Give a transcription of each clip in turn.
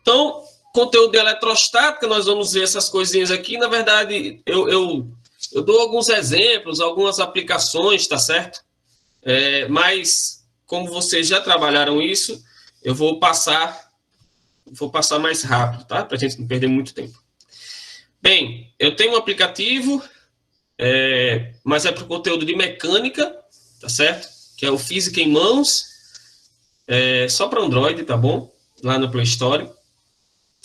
Então, conteúdo de eletrostática, nós vamos ver essas coisinhas aqui. Na verdade, eu dou alguns exemplos, algumas aplicações, tá certo? Mas, como vocês já trabalharam isso, eu vou passar mais rápido, tá? Para a gente não perder muito tempo. Bem, eu tenho um aplicativo, mas é para o conteúdo de mecânica, tá certo? Que é o Física em Mãos, só para Android, tá bom? Lá no Play Store.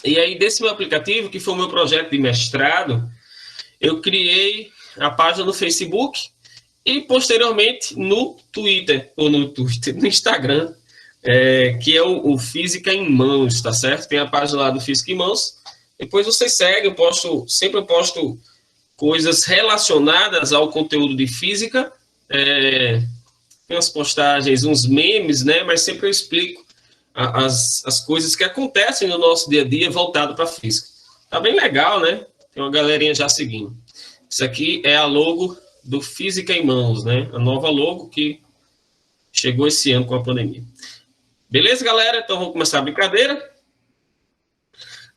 E aí, desse meu aplicativo, que foi o meu projeto de mestrado, eu criei a página no Facebook e, posteriormente, no Instagram, que é o Física em Mãos, tá certo? Tem a página lá do Física em Mãos. Depois vocês seguem, sempre posto coisas relacionadas ao conteúdo de física. Tem umas postagens, uns memes, né? Mas sempre eu explico as coisas que acontecem no nosso dia a dia voltado para a física. Tá bem legal, né? Tem uma galerinha já seguindo. Isso aqui é a logo do Física em Mãos, né? A nova logo que chegou esse ano com a pandemia. Beleza, galera? Então vamos começar a brincadeira.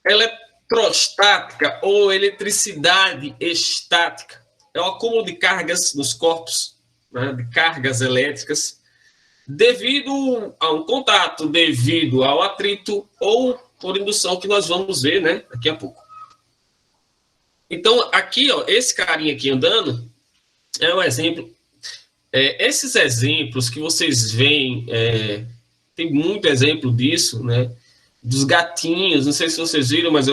Eletrostática ou eletricidade estática é o acúmulo de cargas nos corpos, né? De cargas elétricas, devido a um contato, devido ao atrito ou por indução, que nós vamos ver, né, daqui a pouco. Então, aqui, ó, esse carinha aqui andando é um exemplo. Esses exemplos que vocês veem, tem muito exemplo disso, né, dos gatinhos. Não sei se vocês viram, mas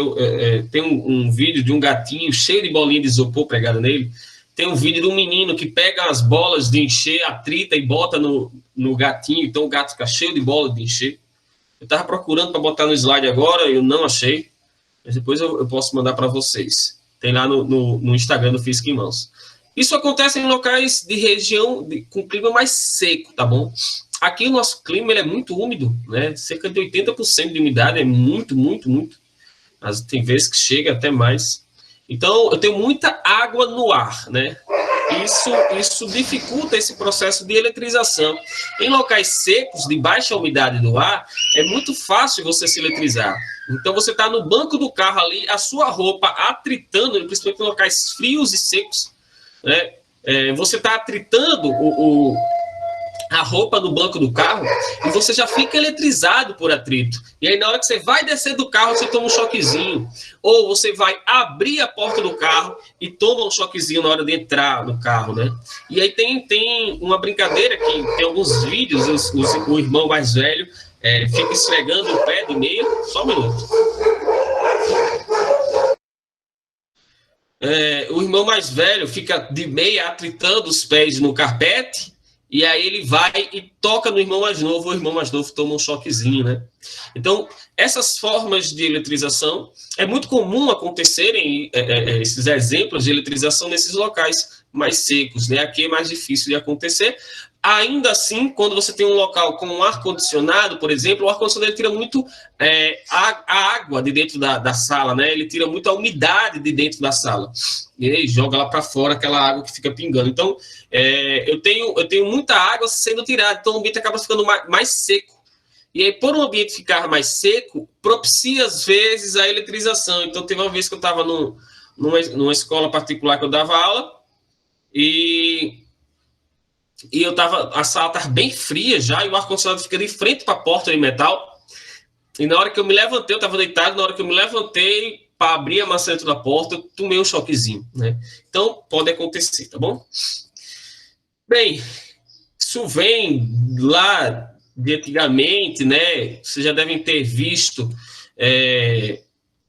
tem um vídeo de um gatinho cheio de bolinha de isopor pregada nele. Tem um vídeo de um menino que pega as bolas de encher, atrita e bota no gatinho. Então o gato fica cheio de bola de encher. Eu estava procurando para botar no slide agora, eu não achei. Mas depois eu posso mandar para vocês. Tem lá no Instagram do Física em Mãos. Isso acontece em locais de região com clima mais seco, tá bom? Aqui o nosso clima ele é muito úmido, né? Cerca de 80% de umidade, é muito, muito, muito. Mas tem vezes que chega até mais. Então, eu tenho muita água no ar, né? Isso dificulta esse processo de eletrização. Em locais secos, de baixa umidade do ar, é muito fácil você se eletrizar. Então, você está no banco do carro ali, a sua roupa atritando, principalmente em locais frios e secos, né? Você está atritando a roupa no banco do carro e você já fica eletrizado por atrito. E aí, na hora que você vai descer do carro, você toma um choquezinho. Ou você vai abrir a porta do carro e toma um choquezinho na hora de entrar no carro, né? E aí tem uma brincadeira que tem alguns vídeos, o irmão mais velho fica esfregando o pé de meia. Só um minuto. O irmão mais velho fica de meia atritando os pés no carpete. E aí ele vai e toca no irmão mais novo, o irmão mais novo toma um choquezinho, né? Então, essas formas de eletrização, é muito comum acontecerem esses exemplos de eletrização nesses locais mais secos, né? Aqui é mais difícil de acontecer. Ainda assim, quando você tem um local com um ar-condicionado, por exemplo, o ar-condicionado tira muito a água de dentro da sala, né? Ele tira muito a umidade de dentro da sala. E aí joga lá para fora aquela água que fica pingando. Então, eu tenho muita água sendo tirada, então o ambiente acaba ficando mais seco. E aí, por um ambiente ficar mais seco, propicia, às vezes, a eletrização. Então, teve uma vez que eu estava numa escola particular que eu dava aula, e a sala estava bem fria já, e o ar-condicionado fica de frente para a porta de metal. E na hora que eu me levantei, eu estava deitado, na hora que eu me levantei para abrir a maçaneta da porta, eu tomei um choquezinho, né? Então, pode acontecer, tá bom? Bem, isso vem lá de antigamente, né? Vocês já devem ter visto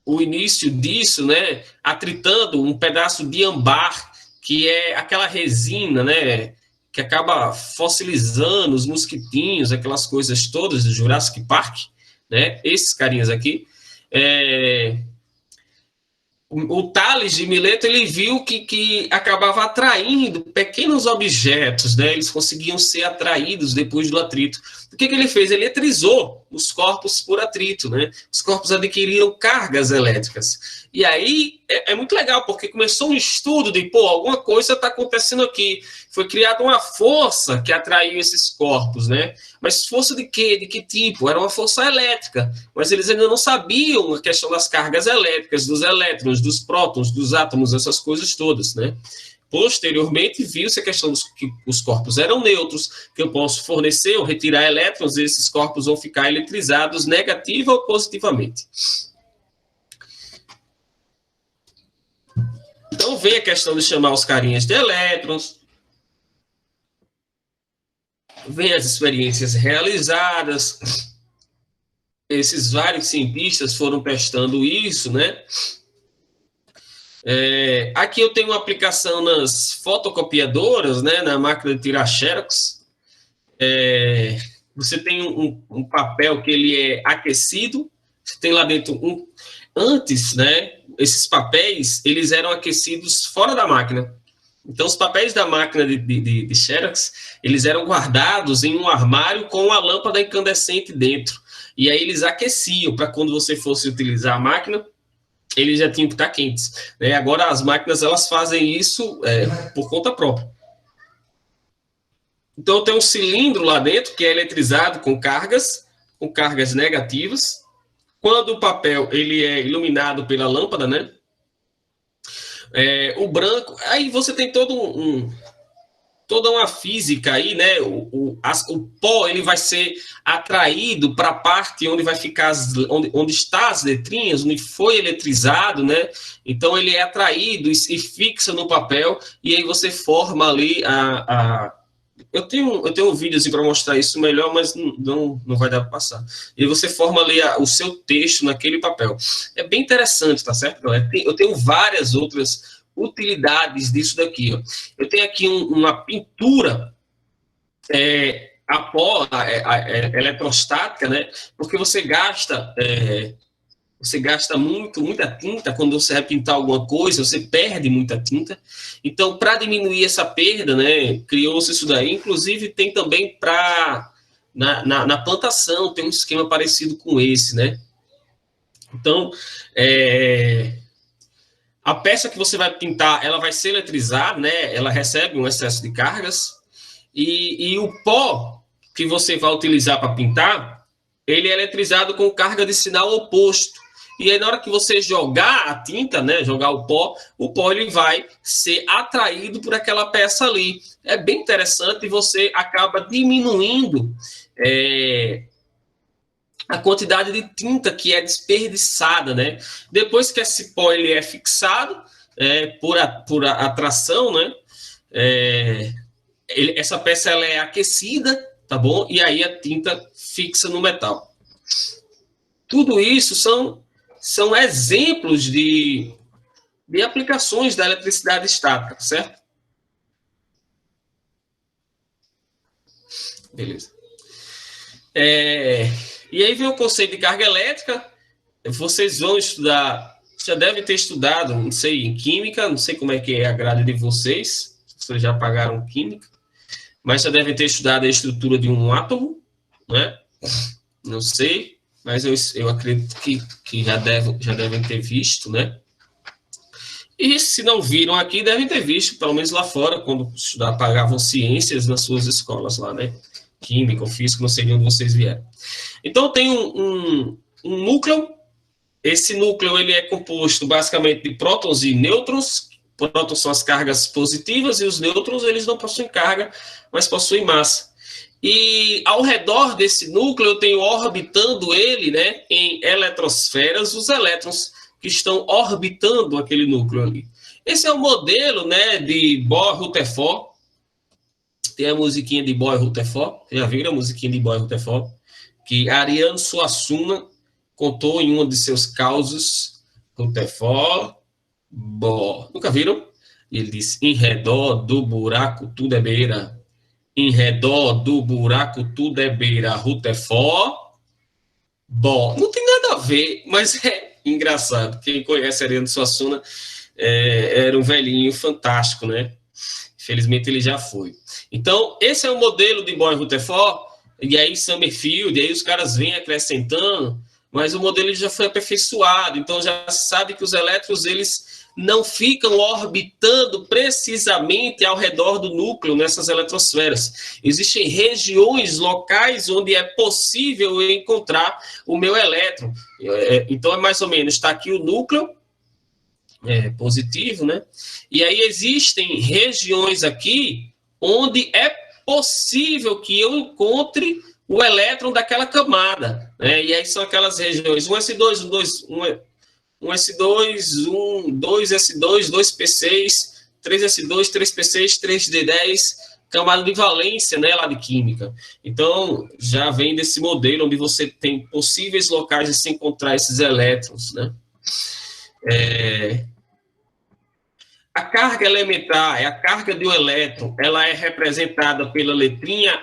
o início disso, né? Atritando um pedaço de ambar, que é aquela resina, né? Que acaba fossilizando os mosquitinhos, aquelas coisas todas do Jurassic Park, né? Esses carinhas aqui. o Tales de Mileto, ele viu que acabava atraindo pequenos objetos, né? Eles conseguiam ser atraídos depois do atrito. O que ele fez? Ele eletrizou os corpos por atrito, né? Os corpos adquiriram cargas elétricas. E aí é muito legal, porque começou um estudo de, pô, alguma coisa está acontecendo aqui. Foi criada uma força que atraiu esses corpos, né? Mas força de quê? De que tipo? Era uma força elétrica. Mas eles ainda não sabiam a questão das cargas elétricas, dos elétrons, dos prótons, dos átomos, essas coisas todas, né? Posteriormente, viu-se a questão dos que os corpos eram neutros, que eu posso fornecer ou retirar elétrons, e esses corpos vão ficar eletrizados negativa ou positivamente. Então, vem a questão de chamar os carinhas de elétrons, vem as experiências realizadas, esses vários cientistas foram testando isso, né? Aqui eu tenho uma aplicação nas fotocopiadoras, né, na máquina de tirar xerox. Você tem um papel que ele é aquecido, você tem lá dentro antes, né, esses papéis, eles eram aquecidos fora da máquina. Então, os papéis da máquina de xerox, eles eram guardados em um armário com a lâmpada incandescente dentro. E aí eles aqueciam para quando você fosse utilizar a máquina, eles já tinham que estar quentes, né? Agora as máquinas elas fazem isso por conta própria. Então tem um cilindro lá dentro que é eletrizado com cargas negativas. Quando o papel ele é iluminado pela lâmpada, né? O branco, aí você tem toda uma física aí, né? O pó ele vai ser atraído para a parte onde vai ficar onde está as letrinhas, onde foi eletrizado, né? Então ele é atraído e fixa no papel, e aí você forma ali eu tenho um vídeo assim para mostrar isso melhor, mas não vai dar para passar. E você forma ali o seu texto naquele papel. É bem interessante, tá certo, galera? Eu tenho várias outras utilidades disso daqui, ó. Eu tenho aqui uma pintura eletrostática, né? Porque você gasta muita tinta quando você vai pintar alguma coisa, você perde muita tinta. Então, para diminuir essa perda, né, criou-se isso daí. Inclusive, tem também na plantação, tem um esquema parecido com esse, né? Então, a peça que você vai pintar, ela vai ser eletrizada, né? Ela recebe um excesso de cargas, e o pó que você vai utilizar para pintar, ele é eletrizado com carga de sinal oposto. E aí, na hora que você jogar a tinta, né, jogar o pó ele vai ser atraído por aquela peça ali. É bem interessante, e você acaba diminuindo a quantidade de tinta que é desperdiçada, né? Depois que esse pó ele é fixado por atração, né? Essa peça ela é aquecida, tá bom? E aí a tinta fixa no metal. Tudo isso são exemplos de aplicações da eletricidade estática, certo? Beleza. E aí vem o conceito de carga elétrica. Vocês vão estudar, já devem ter estudado, não sei, em química, não sei como é que é a grade de vocês, se vocês já pagaram química, mas já devem ter estudado a estrutura de um átomo, né? Não sei, mas eu acredito que já devem ter visto, né? E se não viram aqui, devem ter visto, pelo menos lá fora, quando pagavam ciências nas suas escolas lá, né? Química ou física, não sei de onde vocês vieram. Então, tem um núcleo. Esse núcleo ele é composto basicamente de prótons e nêutrons. Prótons são as cargas positivas e os nêutrons eles não possuem carga, mas possuem massa. E ao redor desse núcleo eu tenho orbitando ele, né, em eletrosferas, os elétrons que estão orbitando aquele núcleo ali. Esse é o modelo, né, de Bohr-Rutherford. Tem a musiquinha de Bohr-Rutherford. Já viram a musiquinha de Bohr-Rutherford? Que Ariano Suassuna contou em um de seus causos, Rutherford, Bohr. Nunca viram? Ele diz, em redor do buraco tudo é beira. Em redor do buraco tudo é beira. Rutherford, Bohr. Não tem nada a ver, mas engraçado. Quem conhece Ariano Suassuna era um velhinho fantástico, né? Infelizmente ele já foi. Então, esse é o modelo de Bohr e Rutherford, e aí Summerfield, e aí os caras vêm acrescentando, mas o modelo já foi aperfeiçoado, então já sabe que os elétrons, eles não ficam orbitando precisamente ao redor do núcleo nessas eletrosferas. Existem regiões locais onde é possível eu encontrar o meu elétron. Então, é mais ou menos, está aqui o núcleo, positivo, né? E aí existem regiões aqui onde é possível que eu encontre o elétron daquela camada, né? E aí são aquelas regiões 1s2, 1s2, 2s2, 2p6, 3s2, 3p6, 3d10, camada de valência, né, lá de química. Então, já vem desse modelo onde você tem possíveis locais de se encontrar esses elétrons, né? A carga elementar é a carga de um elétron, ela é representada pela letrinha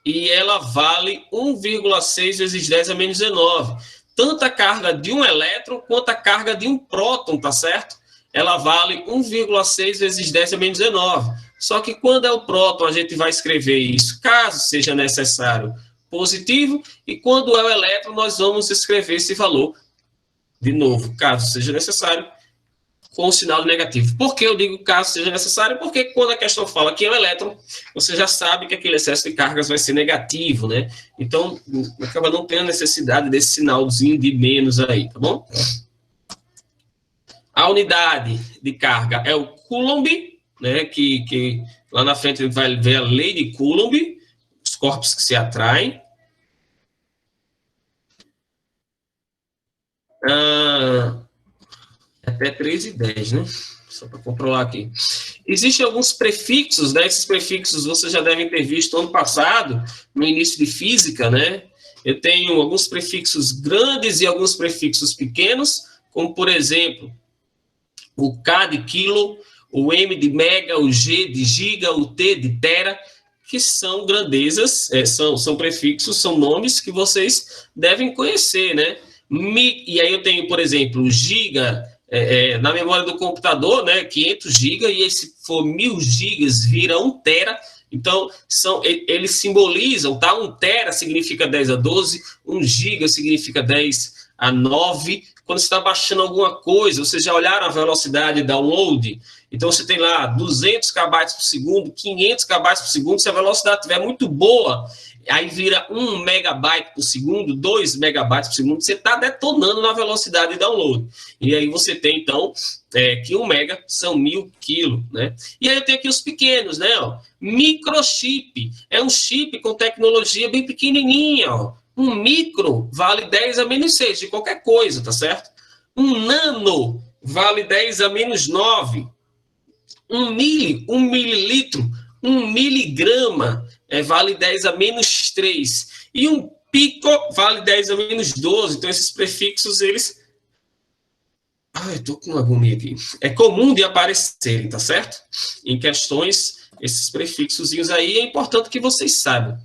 E ela vale 1,6 vezes 10 a menos 19. Tanto a carga de um elétron quanto a carga de um próton, tá certo? Ela vale 1,6 vezes 10 a menos 19. Só que quando é o próton, a gente vai escrever isso, caso seja necessário, positivo, e quando é o elétron, nós vamos escrever esse valor de novo, caso seja necessário, com o sinal negativo. Por que eu digo caso seja necessário? Porque quando a questão fala que é um elétron, você já sabe que aquele excesso de cargas vai ser negativo, né? Então, acaba não tendo necessidade desse sinalzinho de menos aí, tá bom? A unidade de carga é o Coulomb, né? Que lá na frente a gente vai ver a lei de Coulomb, os corpos que se atraem. Até 3 e 10, né? Só para controlar aqui. Existem alguns prefixos, né? Esses prefixos vocês já devem ter visto ano passado, no início de física, né? Eu tenho alguns prefixos grandes e alguns prefixos pequenos, como, por exemplo, o K de quilo, o M de mega, o G de giga, o T de tera, que são grandezas, são prefixos, são nomes que vocês devem conhecer, né? E aí eu tenho, por exemplo, o giga, na memória do computador, né, 500 GB, e se for 1000 GB vira 1 tera. Então, eles simbolizam, tá? 1 tera significa 10 a 12, 1 GB significa 10 a 9. Quando você está baixando alguma coisa, vocês já olharam a velocidade de download? Então, você tem lá 200 KB por segundo, 500 KB por segundo. Se a velocidade estiver muito boa, aí vira 1 megabyte por segundo, 2 megabytes por segundo. Você está detonando na velocidade de download. E aí você tem, então, que 1 mega são 1000 quilos, né? E aí eu tenho aqui os pequenos, né? Ó. Microchip. É um chip com tecnologia bem pequenininha, ó. Um micro vale 10 a menos 6 de qualquer coisa, tá certo? Um nano vale 10 a menos 9. Um mililitro, 1 miligrama vale 10 a menos 3. E um pico vale 10 a menos 12. Então, esses prefixos, eles... Ai, estou com uma agonia aqui. É comum de aparecerem, tá certo? Em questões, esses prefixozinhos aí, é importante que vocês saibam.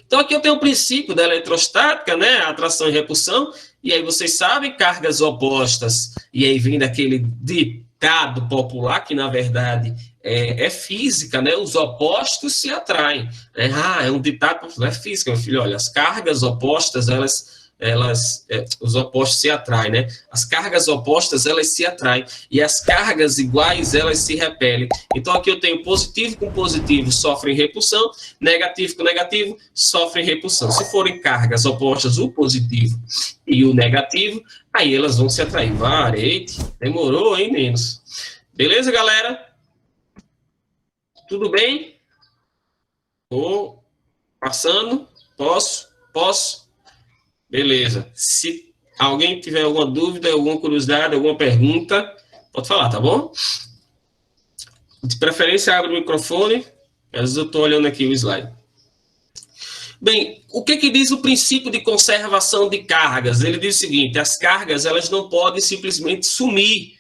Então, aqui eu tenho o princípio da eletrostática, né? Atração e repulsão. E aí vocês sabem, cargas opostas. E aí vem daquele ditado popular, que na verdade é física, né? Os opostos se atraem. É um ditado popular, é física, meu filho. Olha, as cargas opostas, os opostos se atraem, né? As cargas opostas, elas se atraem. E as cargas iguais, elas se repelem. Então, aqui eu tenho positivo com positivo, sofrem repulsão. Negativo com negativo, sofrem repulsão. Se forem cargas opostas, o positivo e o negativo, aí elas vão se atrair. Varete, demorou, hein, menos. Beleza, galera? Tudo bem? Tô passando? Posso? Beleza. Se alguém tiver alguma dúvida, alguma curiosidade, alguma pergunta, pode falar, tá bom? De preferência, abre o microfone. Às vezes eu estou olhando aqui o slide. Bem, o que diz o princípio de conservação de cargas? Ele diz o seguinte: as cargas, elas não podem simplesmente sumir,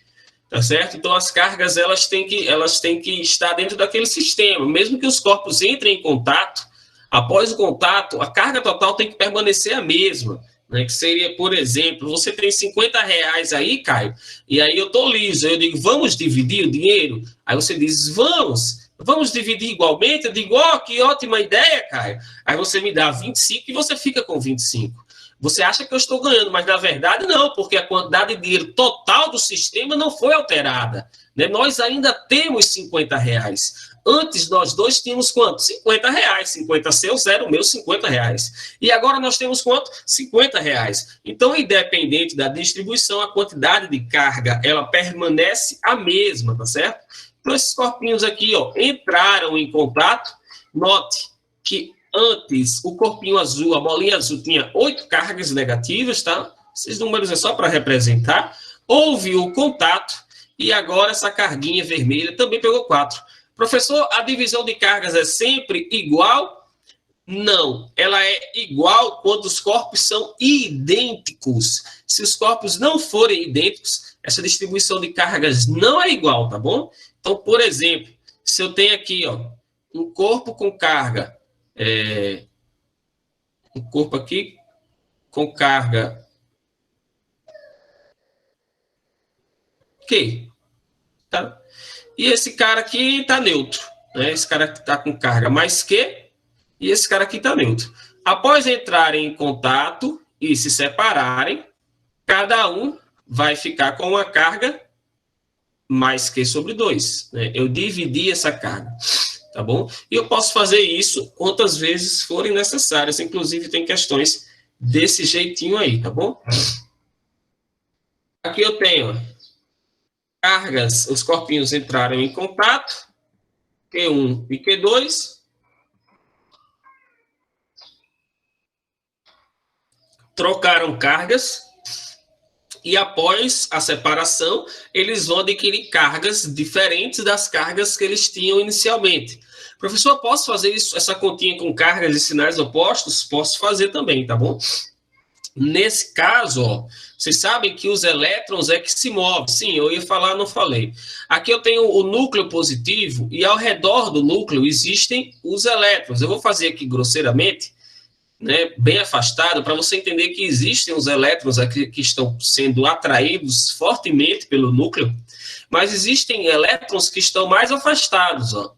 tá certo? Então, as cargas, elas têm que estar dentro daquele sistema. Mesmo que os corpos entrem em contato, após o contato, a carga total tem que permanecer a mesma. né, que seria, por exemplo, você tem R$ 50 aí, Caio, e aí eu tô liso, eu digo, vamos dividir o dinheiro? Aí você diz, vamos dividir igualmente? Eu digo, ó, que ótima ideia, Caio. Aí você me dá 25 e você fica com 25. Você acha que eu estou ganhando, mas na verdade não, porque a quantidade de dinheiro total do sistema não foi alterada, né? Nós ainda temos R$ 50. Antes, nós dois tínhamos quanto? R$ 50. 50 seu, zero meu, R$ 50. E agora nós temos quanto? R$ 50. Então, independente da distribuição, a quantidade de carga, ela permanece a mesma, tá certo? Então, esses corpinhos aqui, ó, entraram em contato. Note que antes, o corpinho azul, a bolinha azul, tinha 8 cargas negativas, tá? Esses números é só para representar. Houve o contato e agora essa carguinha vermelha também pegou 4. Professor, a divisão de cargas é sempre igual? Não, ela é igual quando os corpos são idênticos. Se os corpos não forem idênticos, essa distribuição de cargas não é igual, tá bom? Então, por exemplo, se eu tenho aqui, ó, um corpo com carga, um corpo aqui com carga Q, tá? E esse cara aqui está neutro, né? Esse cara aqui está com carga mais Q e esse cara aqui está neutro. Após entrarem em contato e se separarem, cada um vai ficar com uma carga mais Q sobre 2. Né? Eu dividi essa carga, tá bom? E eu posso fazer isso quantas vezes forem necessárias. Inclusive, tem questões desse jeitinho aí, tá bom? Aqui eu tenho cargas, os corpinhos entraram em contato, Q1 e Q2, trocaram cargas, e após a separação, eles vão adquirir cargas diferentes das cargas que eles tinham inicialmente. Professor, posso fazer isso, essa continha com cargas e sinais opostos? Posso fazer também, tá bom? Nesse caso, ó, vocês sabem que os elétrons é que se movem. Sim, eu ia falar, não falei. Aqui eu tenho o núcleo positivo e ao redor do núcleo existem os elétrons. Eu vou fazer aqui grosseiramente, né, bem afastado, para você entender que existem os elétrons aqui que estão sendo atraídos fortemente pelo núcleo, mas existem elétrons que estão mais afastados. Ó.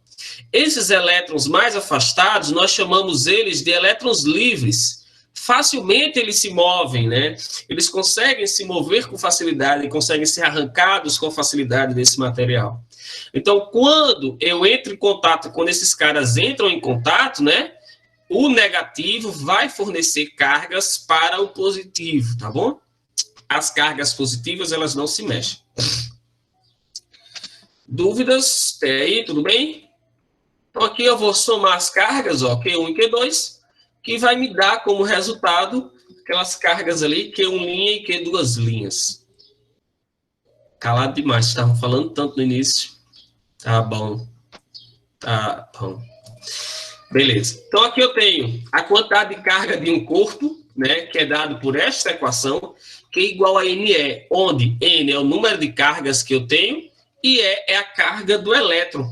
Esses elétrons mais afastados, nós chamamos eles de elétrons livres. Facilmente eles se movem, né? Eles conseguem se mover com facilidade, conseguem ser arrancados com facilidade desse material. Então, quando eu entro em contato, quando esses caras entram em contato, né? O negativo vai fornecer cargas para o positivo, tá bom? As cargas positivas, elas não se mexem. Dúvidas? Até aí, tudo bem? Então, aqui eu vou somar as cargas, ó, Q1 e Q2, que vai me dar como resultado aquelas cargas ali, Q1 linha e Q2 linhas. Calado demais, estavam falando tanto no início. Tá bom. Tá bom. Beleza. Então, aqui eu tenho a quantidade de carga de um corpo, né, que é dado por esta equação, que é igual a NE, onde N é o número de cargas que eu tenho e E é a carga do elétron.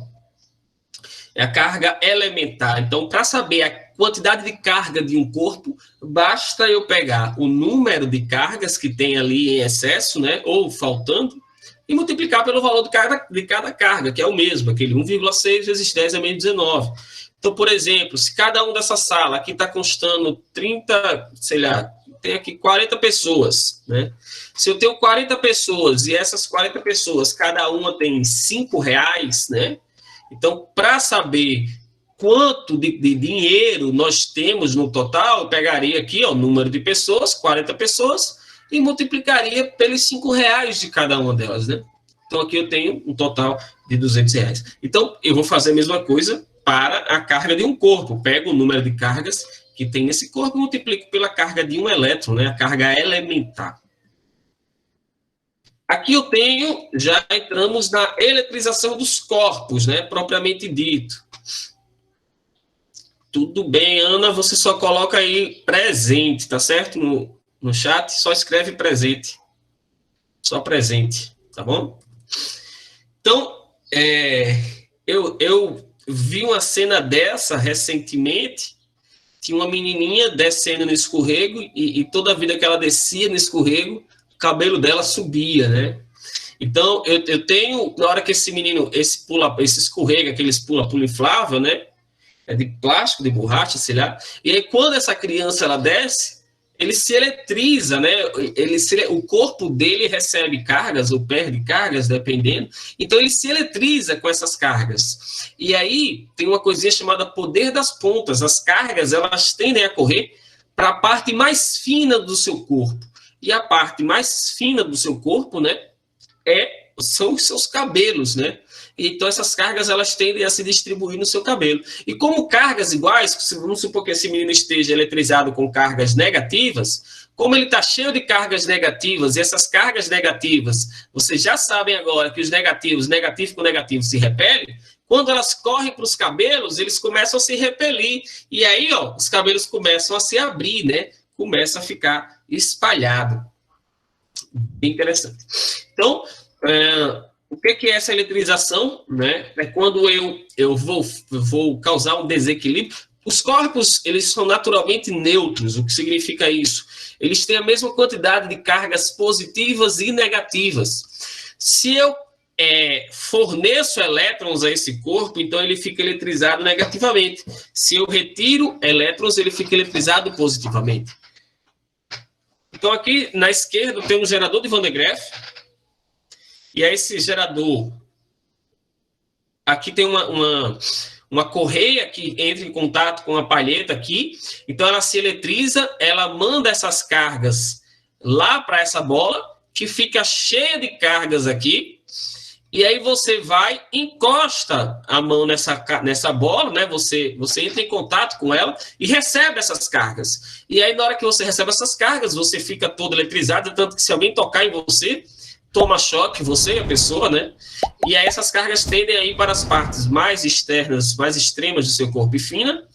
É a carga elementar. Então, para saber a quantidade de carga de um corpo, basta eu pegar o número de cargas que tem ali em excesso, né, ou faltando, e multiplicar pelo valor de cada carga, que é o mesmo, aquele 1,6 vezes 10 é menos 19. Então, por exemplo, se cada um dessa sala aqui está constando 30, sei lá, tem aqui 40 pessoas, né? Se eu tenho 40 pessoas e essas 40 pessoas, cada uma tem R$ 5, né? Então, para saber quanto de dinheiro nós temos no total, eu pegaria aqui ó, o número de pessoas, 40 pessoas, e multiplicaria pelos R$ 5 de cada uma delas, né? Então, aqui eu tenho um total de R$ 200. Então, eu vou fazer a mesma coisa para a carga de um corpo. Pego o número de cargas que tem nesse corpo e multiplico pela carga de um elétron, né? A carga elementar. Aqui eu tenho, já entramos na eletrização dos corpos, né? Propriamente dito. Tudo bem, Ana, você só coloca aí presente, tá certo? No chat, só escreve presente. Só presente, tá bom? Então, eu vi uma cena dessa recentemente. tinha uma menininha descendo no escorrego e toda a vida que ela descia no escorrego, o cabelo dela subia, né? Então, eu tenho, na hora que esse menino, esse escorrega, aqueles pula-pula inflável, né? É de plástico, de borracha, sei lá. E aí, quando essa criança ela desce, ele se eletriza, né? O corpo dele recebe cargas ou perde cargas, dependendo. Então, ele se eletriza com essas cargas. E aí, tem uma coisinha chamada poder das pontas. As cargas, elas tendem a correr para a parte mais fina do seu corpo. E a parte mais fina do seu corpo, né? São os seus cabelos, né? Então, essas cargas, elas tendem a se distribuir no seu cabelo. E como cargas iguais, vamos supor que esse menino esteja eletrizado com cargas negativas, como ele está cheio de cargas negativas, e essas cargas negativas, vocês já sabem agora que os negativos, negativo com negativo se repelem, quando elas correm para os cabelos, eles começam a se repelir. E aí, ó, os cabelos começam a se abrir, né? Começa a ficar espalhado. Bem interessante. Então, o que é essa eletrização? Né? É quando eu vou causar um desequilíbrio. Os corpos, eles são naturalmente neutros. O que significa isso? Eles têm a mesma quantidade de cargas positivas e negativas. Se eu forneço elétrons a esse corpo, então ele fica eletrizado negativamente. Se eu retiro elétrons, ele fica eletrizado positivamente. Então, aqui na esquerda tem um gerador de Van de Graaff. E aí esse gerador, aqui tem uma correia que entra em contato com a palheta aqui. Então, ela se eletriza, ela manda essas cargas lá para essa bola, que fica cheia de cargas aqui. E aí você vai, encosta a mão nessa bola, né? Você entra em contato com ela e recebe essas cargas. E aí, na hora que você recebe essas cargas, você fica todo eletrizado, tanto que se alguém tocar em você, toma choque, você, a pessoa, né? E aí essas cargas tendem a ir para as partes mais externas, mais extremas do seu corpo e fina,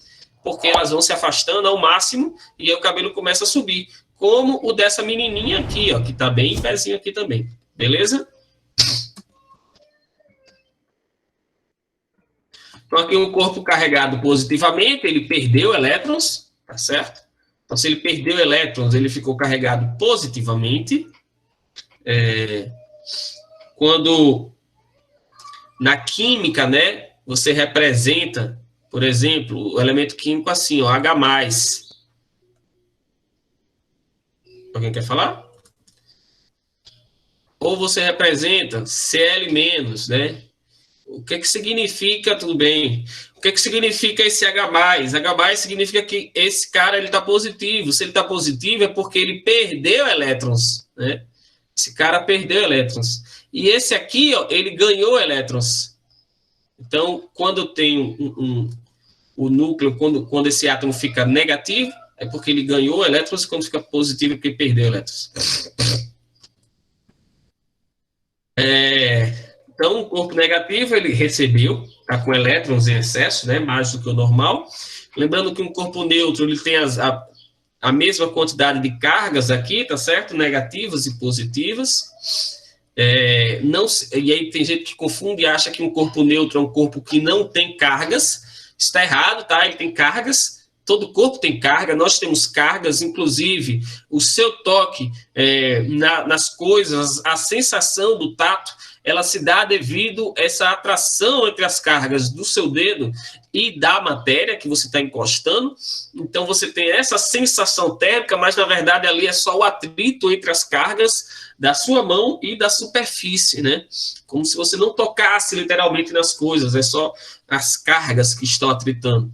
porque elas vão se afastando ao máximo e aí o cabelo começa a subir. Como o dessa menininha aqui, ó, que está bem em pezinho aqui também. Beleza? Então, aqui um corpo carregado positivamente, ele perdeu elétrons, tá certo? Então, se ele perdeu elétrons, ele ficou carregado positivamente. Quando na química, né, você representa, por exemplo, o elemento químico assim, ó, H+. Alguém quer falar? Ou você representa Cl-, né? O que significa, tudo bem, o que significa esse H+? H+ significa que esse cara está positivo. Se ele está positivo é porque ele perdeu elétrons, né? Esse cara perdeu elétrons. E esse aqui, ó, ele ganhou elétrons. Então, quando eu tenho o núcleo, quando esse átomo fica negativo, é porque ele ganhou elétrons, e quando fica positivo é porque perdeu elétrons. Então, o corpo negativo, ele recebeu, está com elétrons em excesso, né, mais do que o normal. Lembrando que um corpo neutro, ele tem a mesma quantidade de cargas aqui, tá certo? Negativas e positivas. E aí tem gente que confunde e acha que um corpo neutro é um corpo que não tem cargas. Está errado, tá? Ele tem cargas. Todo corpo tem carga, nós temos cargas, inclusive o seu toque nas coisas, a sensação do tato, ela se dá devido a essa atração entre as cargas do seu dedo e da matéria que você está encostando. Então, você tem essa sensação térmica, mas, na verdade, ali é só o atrito entre as cargas da sua mão e da superfície, né? Como se você não tocasse literalmente nas coisas, é só as cargas que estão atritando.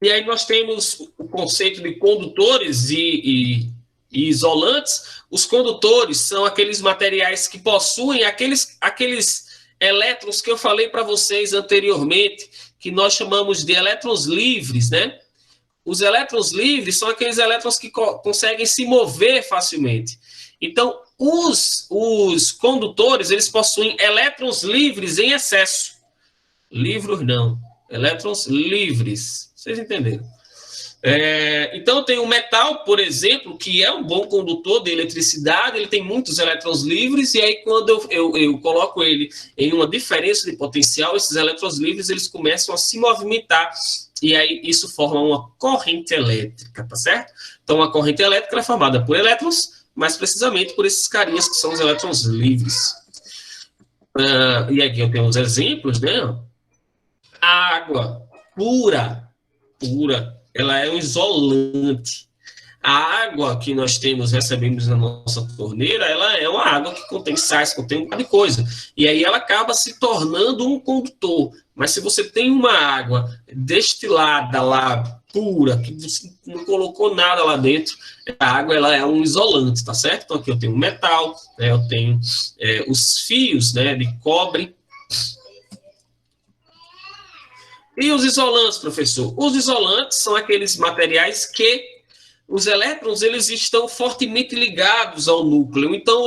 E aí nós temos o conceito de condutores e isolantes. Os condutores são aqueles materiais que possuem aqueles elétrons que eu falei para vocês anteriormente, que nós chamamos de elétrons livres, né? Os elétrons livres são aqueles elétrons que conseguem se mover facilmente. Então, os condutores, eles possuem elétrons livres em excesso. Livros não. Elétrons livres. Vocês entenderam? Então, eu tenho o metal, por exemplo, que é um bom condutor de eletricidade, ele tem muitos elétrons livres, e aí quando eu coloco ele em uma diferença de potencial, esses elétrons livres eles começam a se movimentar, e aí isso forma uma corrente elétrica, tá certo? Então, a corrente elétrica é formada por elétrons, mais precisamente por esses carinhas que são os elétrons livres. E aqui eu tenho uns exemplos, né? A água pura, ela é um isolante. A água que nós recebemos na nossa torneira, ela é uma água que contém sais, contém um bocado de coisa. E aí ela acaba se tornando um condutor. Mas se você tem uma água destilada lá, pura, que você não colocou nada lá dentro, a água ela é um isolante, tá certo? Então aqui eu tenho metal, né, eu tenho os fios, né, de cobre. E os isolantes, professor? Os isolantes são aqueles materiais que os elétrons eles estão fortemente ligados ao núcleo. Então,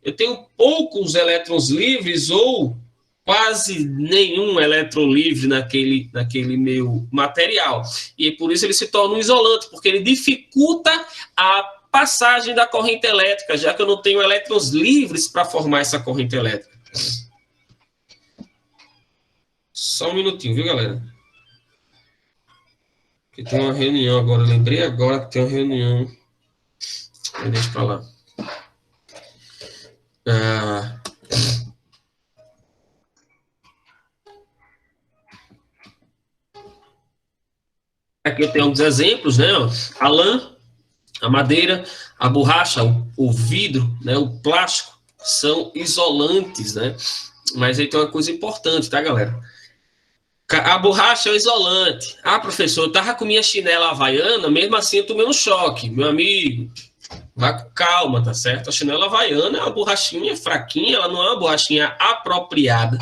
eu tenho poucos elétrons livres ou quase nenhum elétron livre naquele meu material. E por isso ele se torna um isolante, porque ele dificulta a passagem da corrente elétrica, já que eu não tenho elétrons livres para formar essa corrente elétrica. Só um minutinho, viu, galera? Porque tem uma reunião agora. Eu lembrei agora que tem uma reunião. Deixa pra lá. Aqui eu tenho alguns exemplos, né? A lã, a madeira, a borracha, o vidro, né? O plástico são isolantes, né? Mas aí tem uma coisa importante, tá, galera? A borracha é o isolante. Ah, professor, eu tava com minha chinela havaiana, mesmo assim eu tomei um choque. Meu amigo, vai com calma, tá certo? A chinela havaiana é uma borrachinha fraquinha, ela não é uma borrachinha apropriada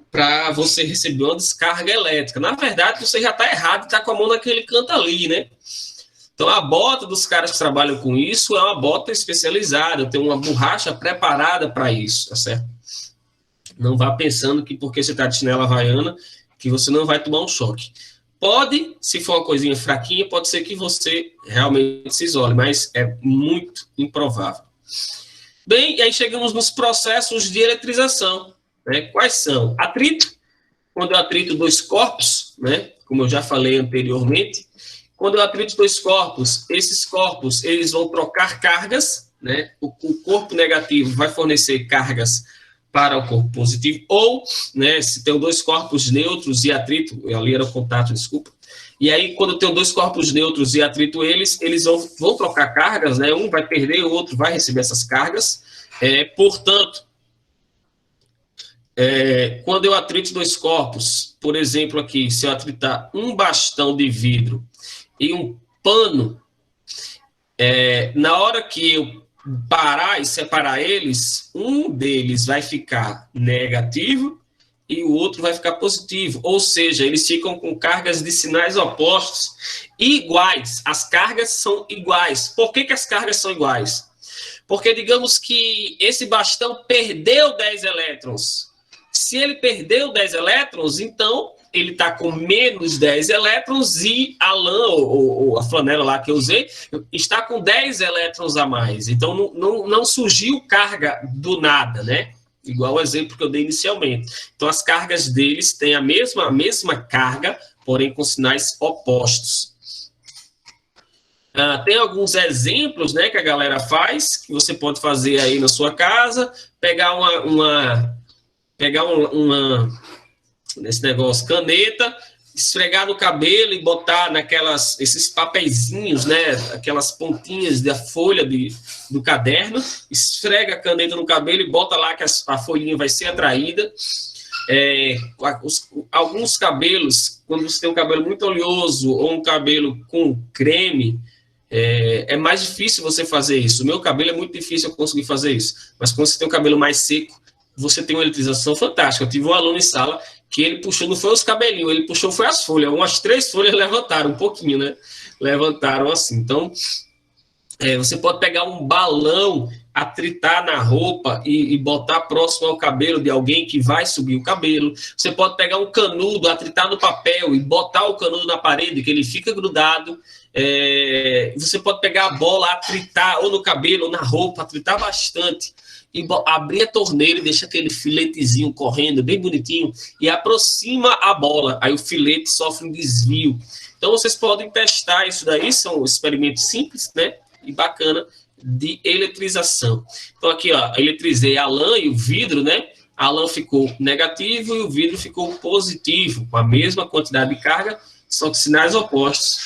para você receber uma descarga elétrica. Na verdade, você já está errado e está com a mão naquele canto ali, né? Então, a bota dos caras que trabalham com isso é uma bota especializada, tem uma borracha preparada para isso, tá certo? Não vá pensando que porque você está de chinela havaiana, que você não vai tomar um choque. Pode, se for uma coisinha fraquinha, pode ser que você realmente se isole, mas é muito improvável. Bem, e aí chegamos nos processos de eletrização. Né? Quais são? Atrito, quando eu atrito dois corpos, né? Como eu já falei anteriormente, quando eu atrito dois corpos, esses corpos eles vão trocar cargas, né? O corpo negativo vai fornecer cargas para o corpo positivo, ou, né, se tem dois corpos neutros e atrito, ali era o contato, desculpa, e aí quando eu tenho dois corpos neutros e atrito eles vão trocar cargas, né, um vai perder, o outro vai receber essas cargas, portanto, quando eu atrito dois corpos, por exemplo aqui, se eu atritar um bastão de vidro e um pano, na hora que eu parar e separar eles, um deles vai ficar negativo e o outro vai ficar positivo. Ou seja, eles ficam com cargas de sinais opostos iguais. As cargas são iguais. Por que as cargas são iguais? Porque digamos que esse bastão perdeu 10 elétrons. Se ele perdeu 10 elétrons, então ele está com menos 10 elétrons e a lã, ou a flanela lá que eu usei, está com 10 elétrons a mais. Então, não surgiu carga do nada, né? Igual o exemplo que eu dei inicialmente. Então, as cargas deles têm a mesma carga, porém com sinais opostos. Tem alguns exemplos, né, que a galera faz, que você pode fazer aí na sua casa, pegar nesse negócio, caneta, esfregar no cabelo e botar esses papeizinhos, né, aquelas pontinhas da folha do caderno, esfrega a caneta no cabelo e bota lá que a folhinha vai ser atraída. Alguns cabelos, quando você tem um cabelo muito oleoso ou um cabelo com creme, é mais difícil você fazer isso. O meu cabelo é muito difícil eu conseguir fazer isso, mas quando você tem um cabelo mais seco, você tem uma eletrização fantástica. Eu tive um aluno em sala que ele puxou, não foi os cabelinhos, ele puxou foi as folhas. Umas 3 folhas levantaram um pouquinho, né? Levantaram assim. Então, Você pode pegar um balão, atritar na roupa e botar próximo ao cabelo de alguém que vai subir o cabelo. Você pode pegar um canudo, atritar no papel e botar o canudo na parede, que ele fica grudado. Você pode pegar a bola, atritar ou no cabelo ou na roupa, atritar bastante. E abrir a torneira e deixar aquele filetezinho correndo bem bonitinho e aproxima a bola. Aí o filete sofre um desvio. Então vocês podem testar isso daí, são experimentos simples, né? E bacana de eletrização. Então aqui, ó, eletrizei a lã e o vidro, né? A lã ficou negativo e o vidro ficou positivo, com a mesma quantidade de carga, só que sinais opostos.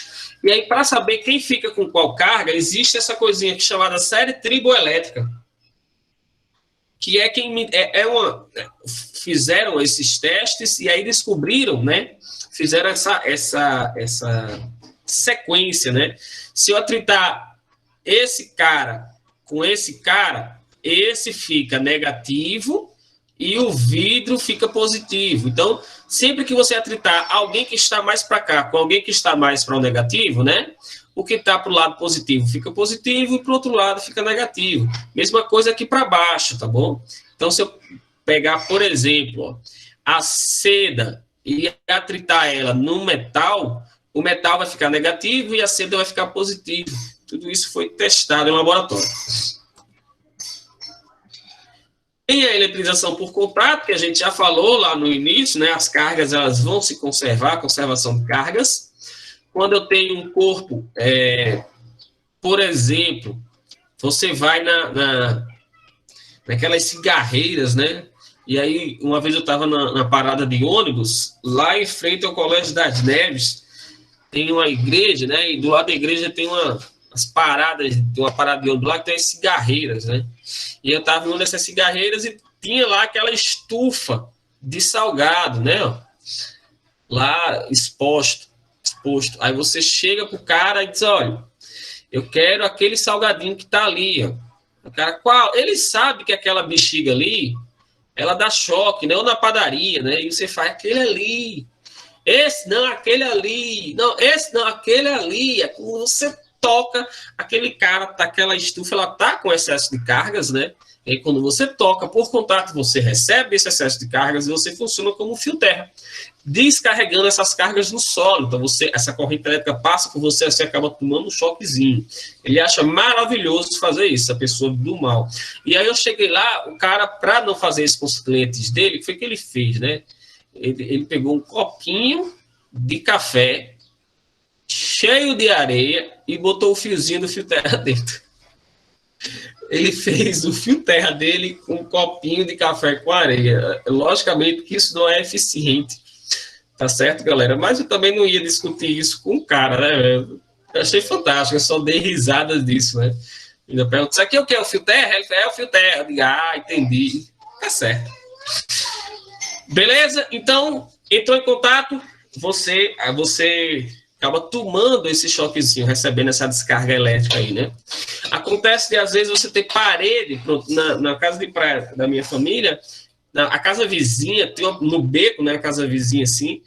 E aí, para saber quem fica com qual carga, existe essa coisinha aqui chamada série triboelétrica, que é quem fizeram esses testes e aí descobriram, né? Fizeram essa sequência, né? Se eu atritar esse cara com esse cara, esse fica negativo e o vidro fica positivo. Então, sempre que você atritar alguém que está mais para cá com alguém que está mais para o negativo, né? O que está para o lado positivo fica positivo e para o outro lado fica negativo. Mesma coisa aqui para baixo, tá bom? Então, se eu pegar, por exemplo, ó, a seda e atritar ela no metal, o metal vai ficar negativo e a seda vai ficar positivo. Tudo isso foi testado em laboratório. Tem a eletrização por contato, que a gente já falou lá no início, né? As cargas elas vão se conservar, conservação de cargas. Quando eu tenho um corpo, por exemplo, você vai naquelas cigarreiras, né? E aí, uma vez eu estava na parada de ônibus, lá em frente ao Colégio das Neves, tem uma igreja, né? E do lado da igreja tem umas paradas, tem uma parada de ônibus lá que tem as cigarreiras, né? E eu estava em uma dessas cigarreiras e tinha lá aquela estufa de salgado, né? Lá exposto. Aí você chega pro cara e diz, olha, eu quero aquele salgadinho que tá ali, ó. O cara, qual? Ele sabe que aquela bexiga ali, ela dá choque, né? Ou na padaria, né? E você faz aquele ali. Esse não, aquele ali. Não, esse não, aquele ali. É como você toca, aquele cara, aquela estufa, ela tá com excesso de cargas, né? E aí, quando você toca por contato, você recebe esse excesso de cargas e você funciona como um fio terra, descarregando essas cargas no solo. Então, essa corrente elétrica passa por você, você acaba tomando um choquezinho. Ele acha maravilhoso fazer isso, a pessoa do mal. E aí eu cheguei lá, o cara, para não fazer isso com os clientes dele, o que foi que ele fez, né? Ele pegou um copinho de café cheio de areia e botou o fiozinho do fio terra dentro. Ele fez o fio terra dele com um copinho de café com areia. Logicamente que isso não é eficiente, tá certo, galera? Mas eu também não ia discutir isso com o cara, né? Eu achei fantástico, eu só dei risadas disso, né? Ainda pergunto, isso aqui é o que? É o fio terra? Ele falou, é o fio terra. Eu digo, entendi. Tá certo. Beleza? Então, entrou em contato, você acaba tomando esse choquezinho, recebendo essa descarga elétrica aí, né? Acontece de, às vezes, você ter parede, pronto, na casa de praia da minha família, a casa vizinha, no beco, né, a casa vizinha assim,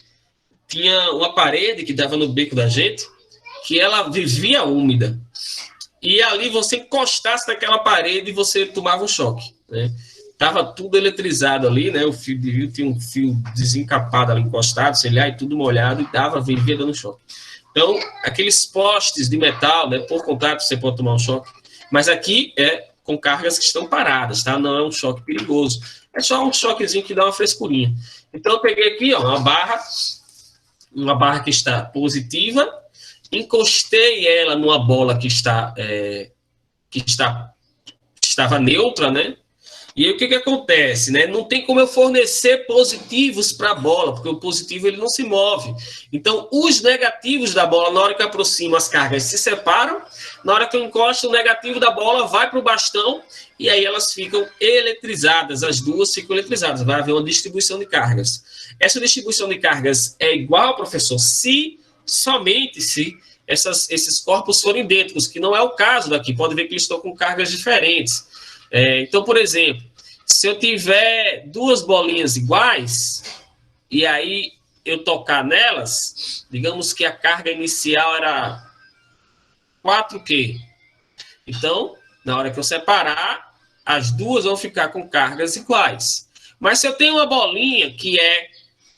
tinha uma parede que dava no beco da gente, que ela vivia úmida. E ali você encostasse naquela parede e você tomava um choque, né? Tava tudo eletrizado ali, né? O fio de rio tinha um fio desencapado ali encostado, sei lá, e tudo molhado, e vivia dando choque. Então, aqueles postes de metal, né, por contato, você pode tomar um choque. Mas aqui é com cargas que estão paradas, tá? Não é um choque perigoso. É só um choquezinho que dá uma frescurinha. Então, eu peguei aqui, ó, uma barra que está positiva, encostei ela numa bola que estava neutra, né? E aí o que acontece, né? Não tem como eu fornecer positivos para a bola, porque o positivo ele não se move. Então, os negativos da bola, na hora que eu aproximo, as cargas se separam. Na hora que eu encosto, o negativo da bola vai para o bastão e aí elas ficam eletrizadas. As duas ficam eletrizadas. Vai haver uma distribuição de cargas. Essa distribuição de cargas é igual, professor, somente se esses corpos forem idênticos, que não é o caso daqui. Pode ver que eles estão com cargas diferentes. Então, por exemplo, se eu tiver duas bolinhas iguais, e aí eu tocar nelas, digamos que a carga inicial era 4Q. Então, na hora que eu separar, as duas vão ficar com cargas iguais. Mas se eu tenho uma bolinha que é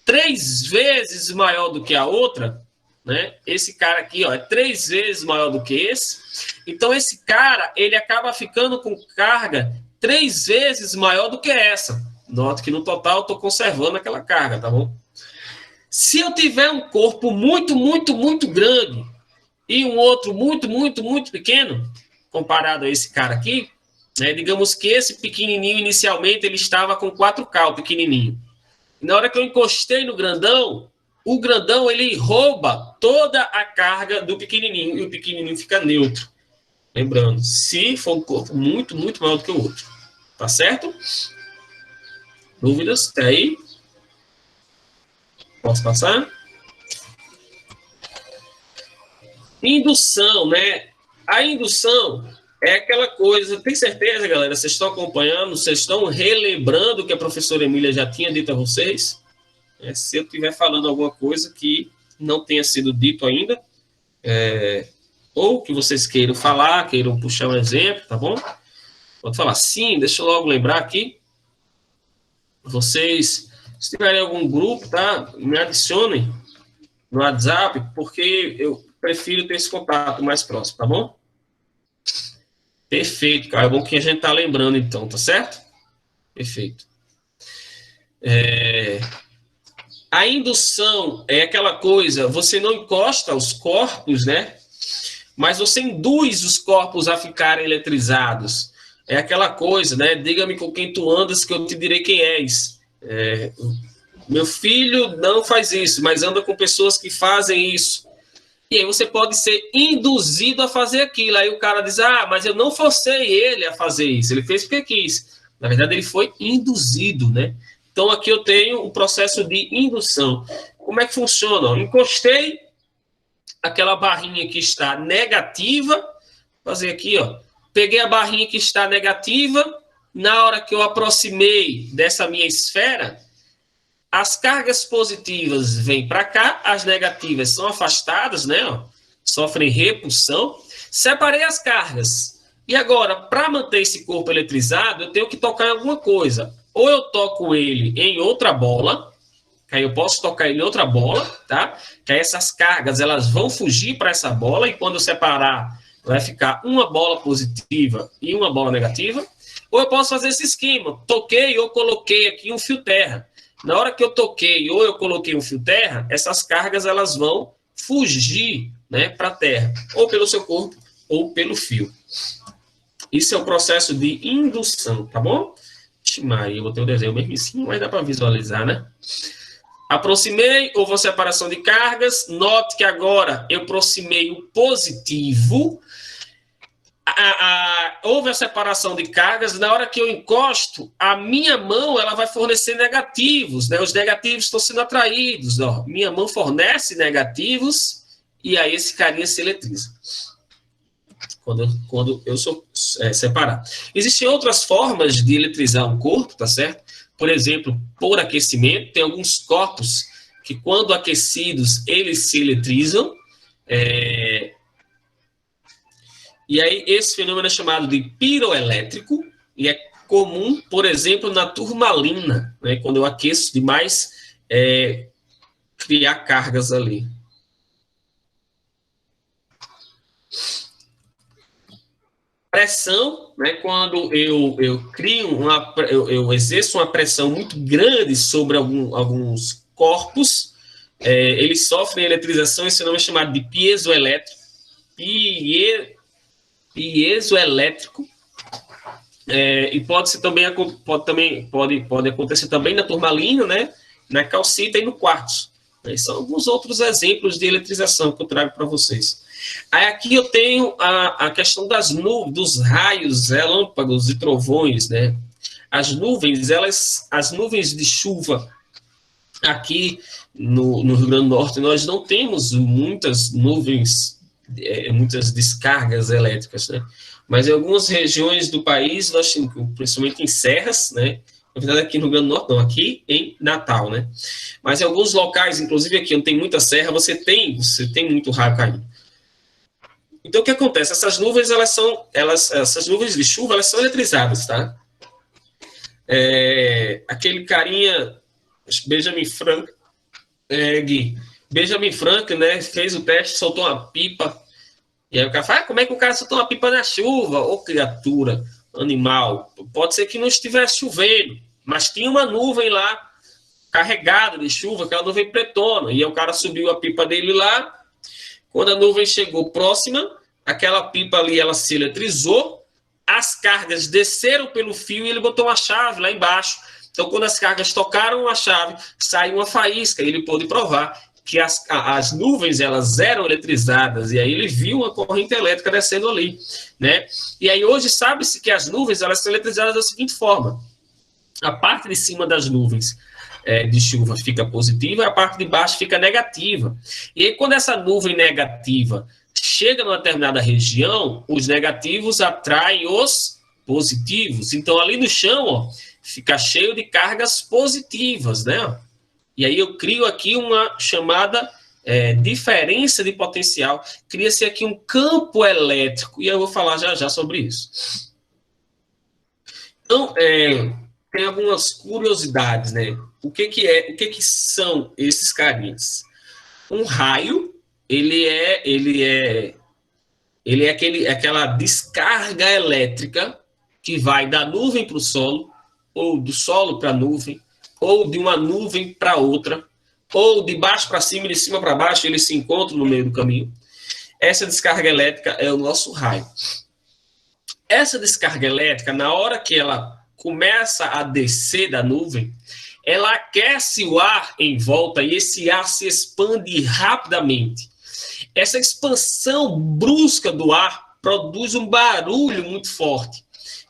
3 vezes maior do que a outra, né? Esse cara aqui, ó, é 3 vezes maior do que esse. Então, esse cara, ele acaba ficando com carga 3 vezes maior do que essa. Note que no total eu estou conservando aquela carga, tá bom? Se eu tiver um corpo muito, muito, muito grande e um outro muito, muito, muito pequeno, comparado a esse cara aqui, né, digamos que esse pequenininho, inicialmente, ele estava com 4K, o pequenininho. E na hora que eu encostei no grandão, o grandão, ele rouba toda a carga do pequenininho e o pequenininho fica neutro. Lembrando, se for um corpo muito, muito maior do que o outro. Tá certo? Dúvidas? Até aí? Posso passar? Indução, né? A indução é aquela coisa, tem certeza, galera? Vocês estão acompanhando? Vocês estão relembrando o que a professora Emília já tinha dito a vocês? Se eu estiver falando alguma coisa que não tenha sido dito ainda, ou que vocês queiram falar, queiram puxar um exemplo, tá bom? Pode falar sim, deixa eu logo lembrar aqui. Vocês, se tiverem algum grupo, tá? Me adicionem no WhatsApp, porque eu prefiro ter esse contato mais próximo, tá bom? Perfeito, cara. É bom que a gente tá lembrando, então, tá certo? Perfeito. A indução é aquela coisa, você não encosta os corpos, né? Mas você induz os corpos a ficarem eletrizados. É aquela coisa, né? Diga-me com quem tu andas que eu te direi quem és. Meu filho não faz isso, mas anda com pessoas que fazem isso. E aí você pode ser induzido a fazer aquilo. Aí o cara diz, mas eu não forcei ele a fazer isso. Ele fez porque quis. Na verdade, ele foi induzido, né? Então, aqui eu tenho o processo de indução. Como é que funciona? Eu encostei aquela barrinha que está negativa. Vou fazer aqui, ó. Peguei a barrinha que está negativa. Na hora que eu aproximei dessa minha esfera, as cargas positivas vêm para cá, as negativas são afastadas, né? Ó, sofrem repulsão. Separei as cargas. E agora, para manter esse corpo eletrizado, eu tenho que tocar em alguma coisa. Ou eu toco ele em outra bola, que aí eu posso tocar ele em outra bola, tá? Que aí essas cargas elas vão fugir para essa bola e quando eu separar, vai ficar uma bola positiva e uma bola negativa. Ou eu posso fazer esse esquema. Toquei ou coloquei aqui um fio terra. Na hora que eu toquei ou eu coloquei um fio terra, essas cargas elas vão fugir, né, para a terra, ou pelo seu corpo ou pelo fio. Isso é o processo de indução, tá bom? Maria, eu vou ter o desenho mesmo assim, mas dá para visualizar, né? Aproximei, houve a separação de cargas. Note que agora eu aproximei o positivo. Houve a separação de cargas. Na hora que eu encosto, a minha mão ela vai fornecer negativos, né? Os negativos estão sendo atraídos. Ó. Minha mão fornece negativos e aí esse carinha se eletriza. Quando eu sou separado. Existem outras formas de eletrizar um corpo, tá certo? Por exemplo, por aquecimento, tem alguns corpos que, quando aquecidos, eles se eletrizam. E aí, esse fenômeno é chamado de piroelétrico, e é comum, por exemplo, na turmalina, né? Quando eu aqueço demais, criar cargas ali. Pressão, né, quando eu crio eu exerço uma pressão muito grande sobre alguns corpos, eles sofrem eletrização, esse nome é chamado de piezoelétrico, piezoelétrico, e pode acontecer também na turmalina, né, na calcita e no quartzo. São alguns outros exemplos de eletrização que eu trago para vocês. Aí aqui eu tenho a questão das nuvens, dos raios, relâmpagos e trovões, né? As nuvens de chuva aqui no Rio Grande do Norte, nós não temos muitas nuvens, muitas descargas elétricas, né? Mas em algumas regiões do país, nós temos, principalmente em serras, né? Na verdade, aqui no Rio Grande do Norte, não, aqui em Natal, né? Mas em alguns locais, inclusive aqui onde tem muita serra, você tem muito raio caindo. Então, o que acontece? Essas nuvens, essas nuvens de chuva, elas são eletrizadas, tá? Aquele carinha, Benjamin Franklin, Gui, Benjamin Franklin, né, fez o teste, soltou uma pipa, e aí o cara fala, como é que o cara soltou uma pipa na chuva? Ô, criatura, animal, pode ser que não estivesse chovendo, mas tinha uma nuvem lá, carregada de chuva, aquela nuvem pretona, e aí o cara subiu a pipa dele lá, quando a nuvem chegou próxima, aquela pipa ali, ela se eletrizou, as cargas desceram pelo fio e ele botou uma chave lá embaixo. Então, quando as cargas tocaram a chave, saiu uma faísca, e ele pôde provar que as nuvens, elas eram eletrizadas, e aí ele viu uma corrente elétrica descendo ali, né? E aí hoje sabe-se que as nuvens, elas são eletrizadas da seguinte forma: a parte de cima das nuvens de chuva fica positiva, e a parte de baixo fica negativa. E aí, quando essa nuvem negativa chega numa determinada região, os negativos atraem os positivos. Então, ali no chão, ó, fica cheio de cargas positivas, né? E aí eu crio aqui uma chamada diferença de potencial. Cria-se aqui um campo elétrico, e eu vou falar já já sobre isso. Então, tem algumas curiosidades, né? O que são esses carinhas? Um raio, ele é aquela descarga elétrica que vai da nuvem para o solo, ou do solo para a nuvem, ou de uma nuvem para outra, ou de baixo para cima e de cima para baixo, eles se encontram no meio do caminho. Essa descarga elétrica é o nosso raio. Essa descarga elétrica, na hora que ela começa a descer da nuvem, ela aquece o ar em volta e esse ar se expande rapidamente. Essa expansão brusca do ar produz um barulho muito forte.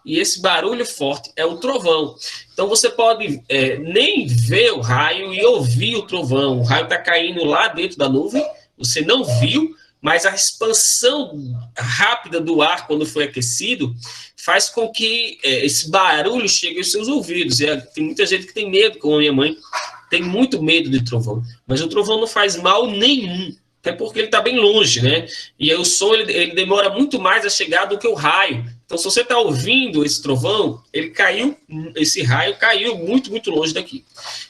E esse barulho forte é o trovão. Então você pode nem ver o raio e ouvir o trovão. O raio está caindo lá dentro da nuvem, você não viu, mas a expansão rápida do ar, quando foi aquecido, faz com que esse barulho chegue aos seus ouvidos. E tem muita gente que tem medo, como a minha mãe, tem muito medo de trovão. Mas o trovão não faz mal nenhum, até porque ele está bem longe, né? E aí o som ele demora muito mais a chegar do que o raio. Então, se você está ouvindo esse trovão, esse raio caiu muito, muito longe daqui.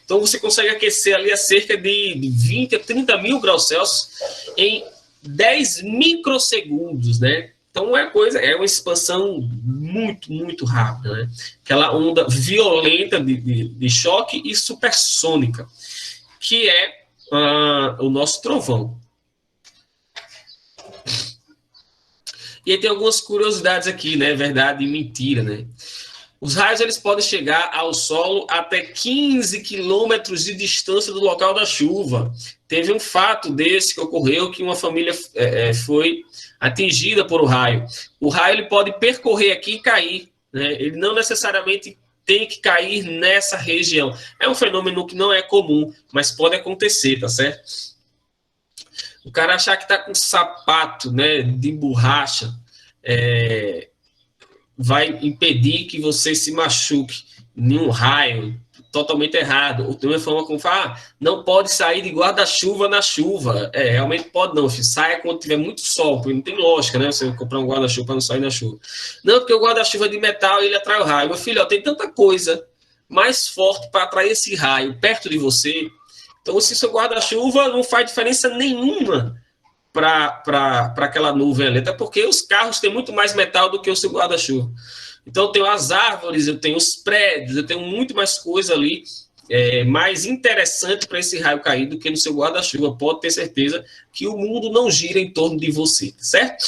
Então, você consegue aquecer ali a cerca de 20 a 30 mil graus Celsius em 10 microsegundos, né? Então, é uma expansão muito, muito rápida, né? Aquela onda violenta de choque e supersônica, que é o nosso trovão. E aí tem algumas curiosidades aqui, né? Verdade e mentira, né? Os raios, eles podem chegar ao solo até 15 quilômetros de distância do local da chuva. Teve um fato desse que ocorreu, que uma família foi atingida por um raio. O raio, ele pode percorrer aqui e cair, né? Ele não necessariamente tem que cair nessa região. É um fenômeno que não é comum, mas pode acontecer, tá certo? O cara achar que está com sapato, né, de borracha, vai impedir que você se machuque em um raio, totalmente errado. Ou tem uma forma como falar, não pode sair de guarda-chuva na chuva. Realmente pode não, filho. Saia quando tiver muito sol, porque não tem lógica, né? Você comprar um guarda-chuva para não sair na chuva. Não, porque o guarda-chuva é de metal, ele atrai o raio. Meu filho, tem tanta coisa mais forte para atrair esse raio perto de você. Então, se seu guarda-chuva não faz diferença nenhuma para aquela nuvem ali, até porque os carros têm muito mais metal do que o seu guarda-chuva. Então, eu tenho as árvores, eu tenho os prédios, eu tenho muito mais coisa ali, mais interessante para esse raio cair do que no seu guarda-chuva. Pode ter certeza que o mundo não gira em torno de você, certo?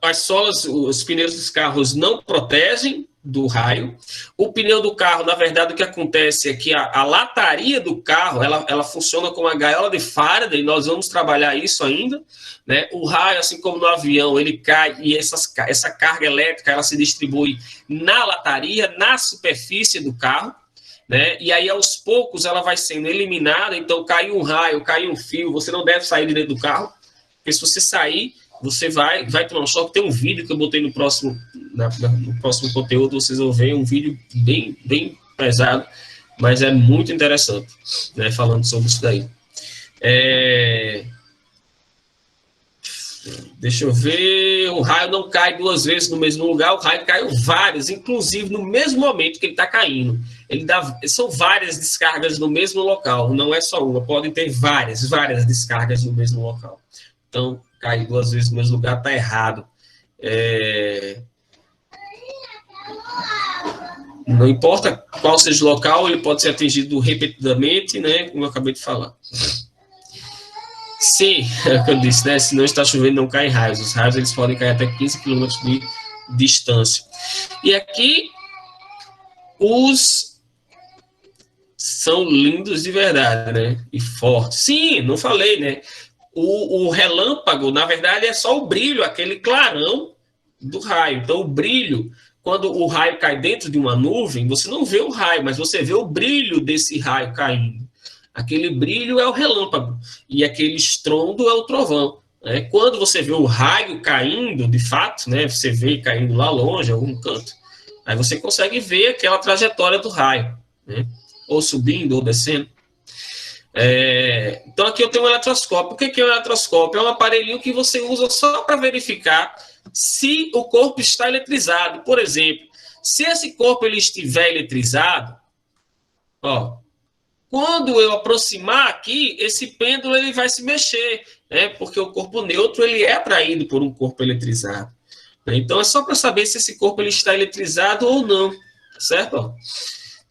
As solas, os pneus dos carros não protegem do raio. O pneu do carro, na verdade, o que acontece é que a lataria do carro, ela funciona como uma gaiola de Faraday, e nós vamos trabalhar isso ainda, né? O raio, assim como no avião, ele cai e essa carga elétrica, ela se distribui na lataria, na superfície do carro, né? E aí, aos poucos, ela vai sendo eliminada. Então, caiu um raio, caiu um fio, você não deve sair de dentro do carro, porque se você sair, você vai tomar um choque. Tem um vídeo que eu botei no próximo conteúdo, vocês vão ver um vídeo bem, bem pesado, mas é muito interessante, né, falando sobre isso daí. Deixa eu ver. O raio não cai duas vezes no mesmo lugar, o raio caiu várias, inclusive no mesmo momento que ele está caindo. São várias descargas no mesmo local, não é só uma, podem ter várias descargas no mesmo local. Então, cair duas vezes no mesmo lugar está errado. Não importa qual seja o local, ele pode ser atingido repetidamente, né? Como eu acabei de falar. Sim, é o que eu disse, né? Se não está chovendo, não caem raios. Os raios eles podem cair até 15 km de distância. E aqui, os são lindos de verdade, né? E fortes. Sim, não falei, né? O relâmpago, na verdade, é só o brilho, aquele clarão do raio. Então, o brilho, quando o raio cai dentro de uma nuvem, você não vê o raio, mas você vê o brilho desse raio caindo. Aquele brilho é o relâmpago e aquele estrondo é o trovão. Né? Quando você vê o raio caindo, de fato, né, você vê caindo lá longe, em algum canto, aí você consegue ver aquela trajetória do raio, né? Ou subindo ou descendo. Então, aqui eu tenho um eletroscópio. O que é um eletroscópio? É um aparelhinho que você usa só para verificar se o corpo está eletrizado. Por exemplo, se esse corpo ele estiver eletrizado, ó, quando eu aproximar aqui, esse pêndulo ele vai se mexer, né? Porque o corpo neutro ele é atraído por um corpo eletrizado. Né? Então, é só para saber se esse corpo ele está eletrizado ou não, certo? Ó,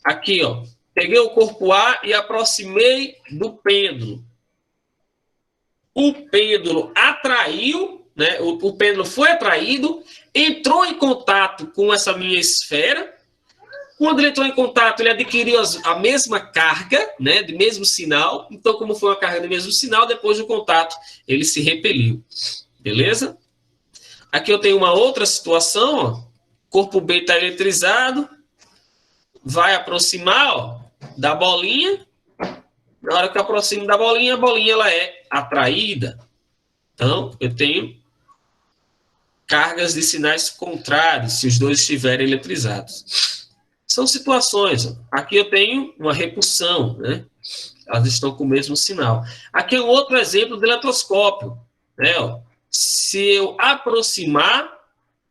aqui, ó, peguei o corpo A e aproximei do pêndulo. O pêndulo atraiu, né? O pêndulo foi atraído, entrou em contato com essa minha esfera. Quando ele entrou em contato, ele adquiriu a mesma carga, né, de mesmo sinal. Então, como foi uma carga de mesmo sinal, depois do contato, ele se repeliu. Beleza? Aqui eu tenho uma outra situação. Ó. Corpo B está eletrizado. Vai aproximar ó, da bolinha. Na hora que eu aproximo da bolinha, a bolinha ela é atraída. Então, eu tenho cargas de sinais contrários, se os dois estiverem eletrizados. São situações. Aqui eu tenho uma repulsão, né? Elas estão com o mesmo sinal. Aqui é um outro exemplo do eletroscópio. Né? Se eu aproximar,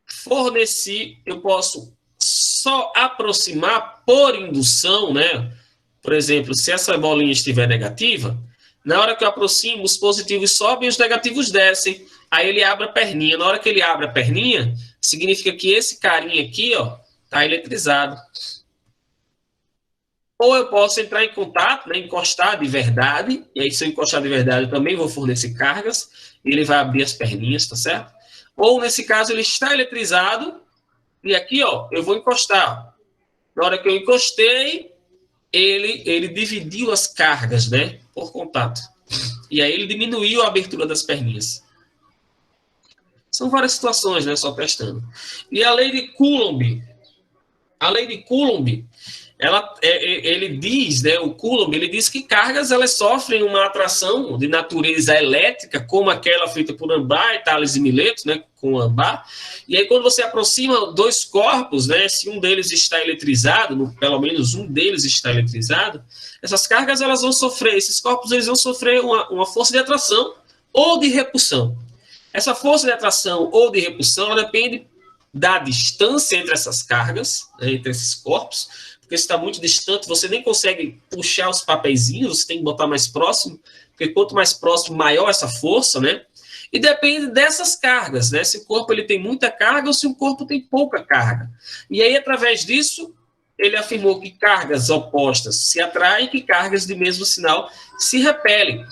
fornecer, eu posso só aproximar por indução, né? Por exemplo, se essa bolinha estiver negativa, na hora que eu aproximo, os positivos sobem e os negativos descem. Aí ele abre a perninha. Na hora que ele abre a perninha, significa que esse carinha aqui, ó, está eletrizado. Ou eu posso entrar em contato, né, encostar de verdade, e aí se eu encostar de verdade eu também vou fornecer cargas, e ele vai abrir as perninhas, tá certo? Ou nesse caso ele está eletrizado, e aqui ó, eu vou encostar. Na hora que eu encostei, ele dividiu as cargas, né, por contato. E aí ele diminuiu a abertura das perninhas. São várias situações, né, só testando. E a lei de Coulomb, ele diz, né, o Coulomb, ele diz que cargas elas sofrem uma atração de natureza elétrica, como aquela feita por Ambar, Tales e Mileto, né, com Ambar. E aí quando você aproxima dois corpos, né, se um deles está eletrizado, pelo menos um deles está eletrizado, essas cargas elas vão sofrer, esses corpos eles vão sofrer uma força de atração ou de repulsão. Essa força de atração ou de repulsão ela depende da distância entre essas cargas, né, entre esses corpos, porque se está muito distante, você nem consegue puxar os papeizinhos, você tem que botar mais próximo, porque quanto mais próximo, maior essa força, né? E depende dessas cargas, né? Se o corpo ele tem muita carga ou se o corpo tem pouca carga. E aí, através disso, ele afirmou que cargas opostas se atraem e que cargas de mesmo sinal se repelem.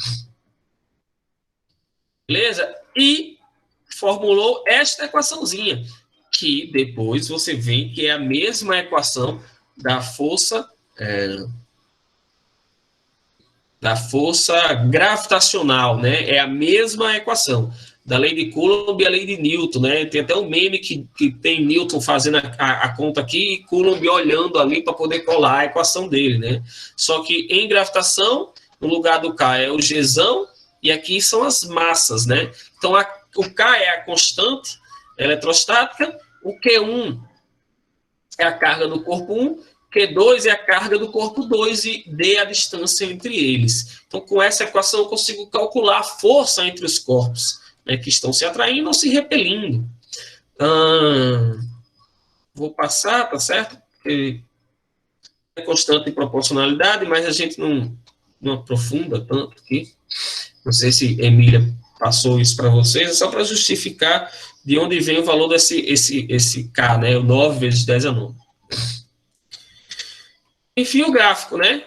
Beleza? E formulou esta equaçãozinha, que depois você vê que é a mesma equação da força gravitacional, né? É a mesma equação da lei de Coulomb e a lei de Newton, né? Tem até um meme que tem Newton fazendo a conta aqui e Coulomb olhando ali para poder colar a equação dele, né? Só que em gravitação, no lugar do K é o Gzão e aqui são as massas, né? Então, o K é a constante eletrostática, o Q1 é a carga do corpo 1, Q2 é a carga do corpo 2 e D é a distância entre eles. Então, com essa equação, eu consigo calcular a força entre os corpos. né, que estão se atraindo ou se repelindo. Vou passar, tá certo? Porque é constante em proporcionalidade, mas a gente não aprofunda tanto aqui. Não sei se Emília passou isso para vocês, é só para justificar de onde vem o valor esse K, né? O 9 vezes 10 é 9. Enfim, o gráfico, né?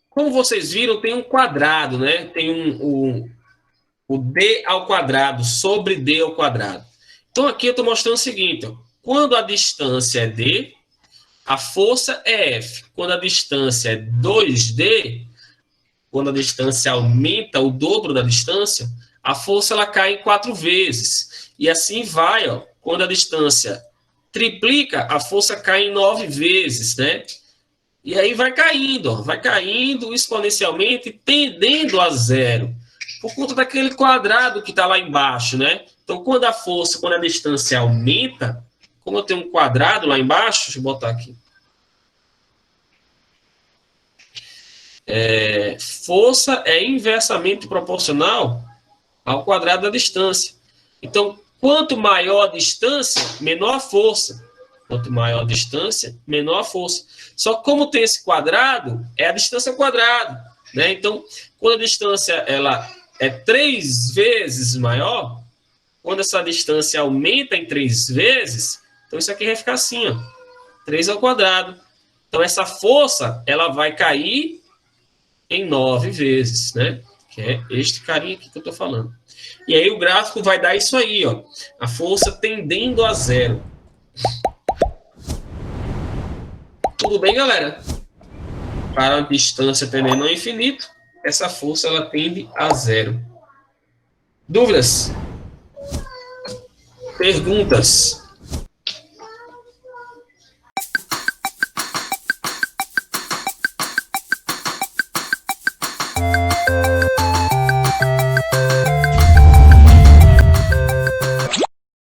Como vocês viram, tem um quadrado, né? Tem o D ao quadrado sobre D ao quadrado. Então, aqui eu estou mostrando o seguinte, ó, quando a distância é D, a força é F. Quando a distância é 2D, quando a distância aumenta o dobro da distância, a força ela cai em 4 vezes. E assim vai, ó. Quando a distância triplica, a força cai em 9 vezes, né? E aí vai caindo, ó, vai caindo exponencialmente, tendendo a zero, por conta daquele quadrado que está lá embaixo, né? Então, quando a distância aumenta, como eu tenho um quadrado lá embaixo, deixa eu botar aqui. Força é inversamente proporcional ao quadrado da distância. Então, quanto maior a distância, menor a força. Quanto maior a distância, menor a força. Só que como tem esse quadrado, é a distância ao quadrado, né? Então, quando a distância ela é 3 vezes maior, quando essa distância aumenta em 3 vezes, então isso aqui vai ficar assim, ó, 3 ao quadrado. Então, essa força, ela vai cair em 9 vezes, né? Que é este carinha aqui que eu estou falando. E aí o gráfico vai dar isso aí, ó. A força tendendo a zero. Tudo bem, galera? Para a distância tendendo ao infinito, essa força ela tende a zero. Dúvidas? Perguntas?